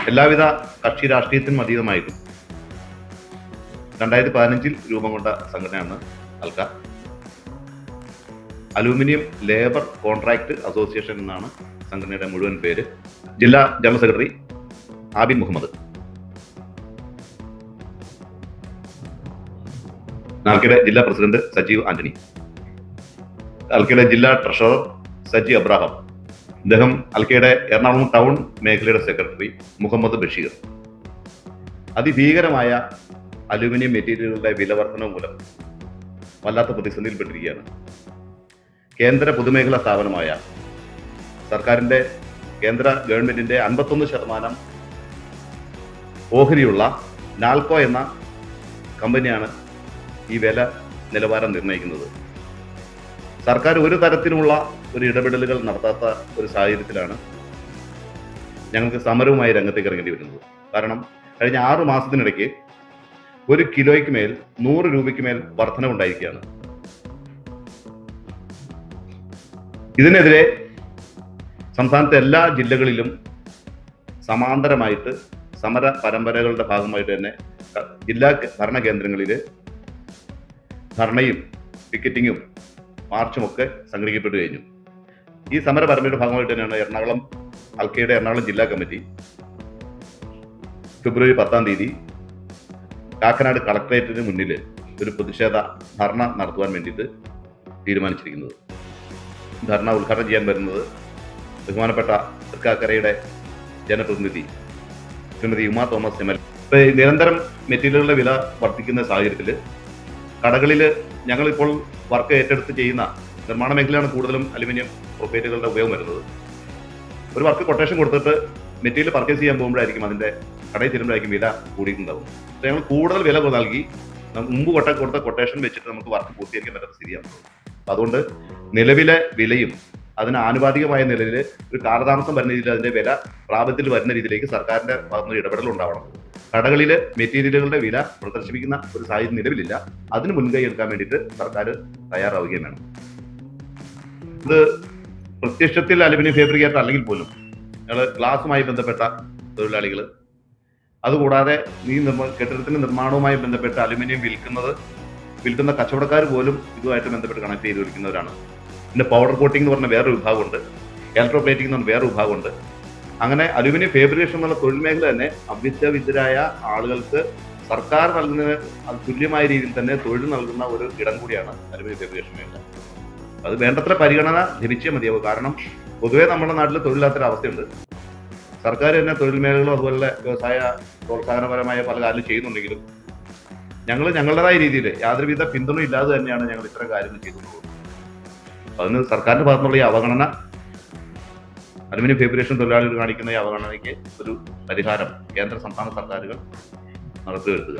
എല്ലാവിധ കക്ഷി രാഷ്ട്രീയത്തിനും അതീതമായിട്ടും 2015 രൂപം കൊണ്ട സംഘടനയാണ് Alka. Aluminium labour contract association എന്നാണ് സംഘടനയുടെ മുഴുവൻ പേര്. ജില്ലാ ജനറൽ സെക്രട്ടറി ആബിൻ മുഹമ്മദ്. അൽക്കയുടെ ജില്ലാ പ്രസിഡന്റ് സജീവ് ആന്റണി. അൽക്കയുടെ ജില്ലാ ട്രഷറർ സജി അബ്രാഹാം. അദ്ദേഹം അൽക്കയുടെ എറണാകുളം ടൗൺ മേഖലയുടെ സെക്രട്ടറി മുഹമ്മദ് ബഷീർ. അതിഭീകരമായ അലൂമിനിയം മെറ്റീരിയലുകളുടെ വിലവർധന മൂലം വല്ലാത്ത പ്രതിസന്ധിയിൽപ്പെട്ടിരിക്കുകയാണ്. കേന്ദ്ര പൊതുമേഖലാ സ്ഥാപനമായ സർക്കാരിന്റെ കേന്ദ്ര ഗവൺമെന്റിന്റെ 51% ഓഹരിയുള്ള നാൽക്കോ എന്ന കമ്പനിയാണ് ഈ വില നിലവാരം നിർണ്ണയിക്കുന്നത്. സർക്കാർ ഒരു തരത്തിലുള്ള ഒരു ഇടപെടലുകൾ നടത്താത്ത ഒരു സാഹചര്യത്തിലാണ് ഞങ്ങൾക്ക് സമരവുമായി രംഗത്തേക്ക് ഇറങ്ങേണ്ടി വരുന്നത്. കാരണം കഴിഞ്ഞ 6 മാസത്തിനിടയ്ക്ക് 1 കിലോയ്ക്ക് മേൽ 100 രൂപയ്ക്ക് മേൽ വർധനവുണ്ടായിരിക്കുകയാണ്. ഇതിനെതിരെ സംസ്ഥാനത്തെ എല്ലാ ജില്ലകളിലും സമാന്തരമായിട്ട് സമര പരമ്പരകളുടെ ഭാഗമായിട്ട് തന്നെ ജില്ലാ ഭരണ കേന്ദ്രങ്ങളിൽ ധർണയും പിക്കറ്റിങ്ങും മാർച്ചും ഒക്കെ സംഘടിപ്പിക്കപ്പെട്ടു കഴിഞ്ഞു. ഈ സമര പരമ്പരയുടെ ഭാഗമായിട്ട് തന്നെയാണ് അൽക്കയുടെ എറണാകുളം ജില്ലാ കമ്മിറ്റി ഫെബ്രുവരി 10-ാം തീയതി കാക്കനാട് കളക്ടറേറ്റിന് മുന്നിൽ ഒരു പ്രതിഷേധ ധർണ നടത്തുവാൻ വേണ്ടിയിട്ട് തീരുമാനിച്ചിരിക്കുന്നത്. ധർണ ഉദ്ഘാടനം ചെയ്യാൻ വരുന്നത് ബഹുമാനപ്പെട്ട തൃക്കാക്കരയുടെ ജനപ്രതിനിധി Shrimati Uma Thomas M L. നിരന്തരം മെറ്റീരിയലുകളുടെ വില വർദ്ധിക്കുന്ന സാഹചര്യത്തിൽ കടകളിൽ ഞങ്ങളിപ്പോൾ വർക്ക് ഏറ്റെടുത്ത് ചെയ്യുന്ന നിർമ്മാണ മേഖലയാണ് കൂടുതലും അലുമിനിയം പ്രൊഫൈലുകളുടെ ഉപയോഗം വരുന്നത്. ഒരു വർക്ക് കൊട്ടേഷൻ കൊടുത്തിട്ട് മെറ്റീരിയൽ പർച്ചേസ് ചെയ്യാൻ പോകുമ്പോഴായിരിക്കും അതിൻ്റെ കടയിൽ ചെല്ലുമ്പോഴായിരിക്കും വില കൂടിയിട്ടുണ്ടാവും. അപ്പോൾ ഞങ്ങൾ കൂടുതൽ വില നൽകി മുമ്പ് കൊടുത്ത കൊട്ടേഷൻ വെച്ചിട്ട് നമുക്ക് വർക്ക് പൂർത്തീകരിക്കാൻ പറ്റാത്ത സ്ഥിതിയാണ്. അതുകൊണ്ട് നിലവിലെ വിലയും അതിന് ആനുപാതികമായ നിലയിൽ ഒരു കാലതാമസം വരുന്ന രീതിയിൽ അതിൻ്റെ വില പ്രാബല്യത്തിൽ വരുന്ന രീതിയിലേക്ക് സർക്കാരിൻ്റെ ഭാഗത്തുനിന്ന് ഇടപെടൽ ഉണ്ടാവണം. കടകളിൽ മെറ്റീരിയലുകളുടെ വില പ്രദർശിപ്പിക്കുന്ന ഒരു സാഹചര്യം നിലവിലില്ല. അതിന് മുൻകൈ എടുക്കാൻ വേണ്ടിയിട്ട് സർക്കാർ തയ്യാറാവുകയും വേണം. ഇത് പ്രത്യക്ഷത്തിൽ അലുമിനിയം ഫാബ്രിക്കേറ്റർ അല്ലെങ്കിൽ പോലും ഞങ്ങൾ ഗ്ലാസുമായി ബന്ധപ്പെട്ട തൊഴിലാളികൾ, അതുകൂടാതെ ഈ കെട്ടിടത്തിന്റെ നിർമ്മാണവുമായി ബന്ധപ്പെട്ട് അലുമിനിയം വിൽക്കുന്ന കച്ചവടക്കാർ പോലും ഇതുമായിട്ട് ബന്ധപ്പെട്ട് കണക്ട് ചെയ്ത് വിൽക്കുന്നവരാണ്. പിന്നെ പൗഡർ കോട്ടിംഗ് എന്ന് പറഞ്ഞ വേറൊരു വിഭാഗമുണ്ട്, ഇലക്ട്രോപ്ലേറ്റിംഗ് എന്ന് പറഞ്ഞ വേറെ വിഭാഗമുണ്ട്. അങ്ങനെ അലുമിനിയം ഫാബ്രിക്കേഷൻ എന്നുള്ള തൊഴിൽ മേഖല തന്നെ അഭ്യസ്തവിദ്യരായ ആളുകൾക്ക് സർക്കാർ നൽകുന്നതിന് തുല്യമായ രീതിയിൽ തന്നെ തൊഴിൽ നൽകുന്ന ഒരു ഇടം കൂടിയാണ് അലുമിനിയം ഫാബ്രിക്കേഷൻ മേഖല. അത് വേണ്ടത്ര പരിഗണന ലഭിച്ചേ മതിയാവും. കാരണം പൊതുവേ നമ്മുടെ നാട്ടിൽ തൊഴിലില്ലാത്തൊരു അവസ്ഥയുണ്ട്. സർക്കാർ തന്നെ തൊഴിൽ മേഖലകളും അതുപോലെ വ്യവസായ പ്രോത്സാഹനപരമായ പല കാര്യങ്ങളും ചെയ്യുന്നുണ്ടെങ്കിലും ഞങ്ങൾ ഞങ്ങളുടേതായ രീതിയിൽ യാതൊരുവിധ പിന്തുണ ഇല്ലാതെ തന്നെയാണ് ഞങ്ങൾ ഇത്തരം കാര്യങ്ങൾ ചെയ്തിട്ടുള്ളത്. അതിന് സർക്കാരിന്റെ ഭാഗത്തുനിന്നുള്ള ഈ അവഗണന, അലുമിനിയം ഫാബ്രിക്കേഷൻ തൊഴിലാളികൾ കാണിക്കുന്ന ഈ അവഗണനയ്ക്ക് ഒരു പരിഹാരം കേന്ദ്ര സംസ്ഥാന സർക്കാരുകൾ നടത്തി വരുത്തുക.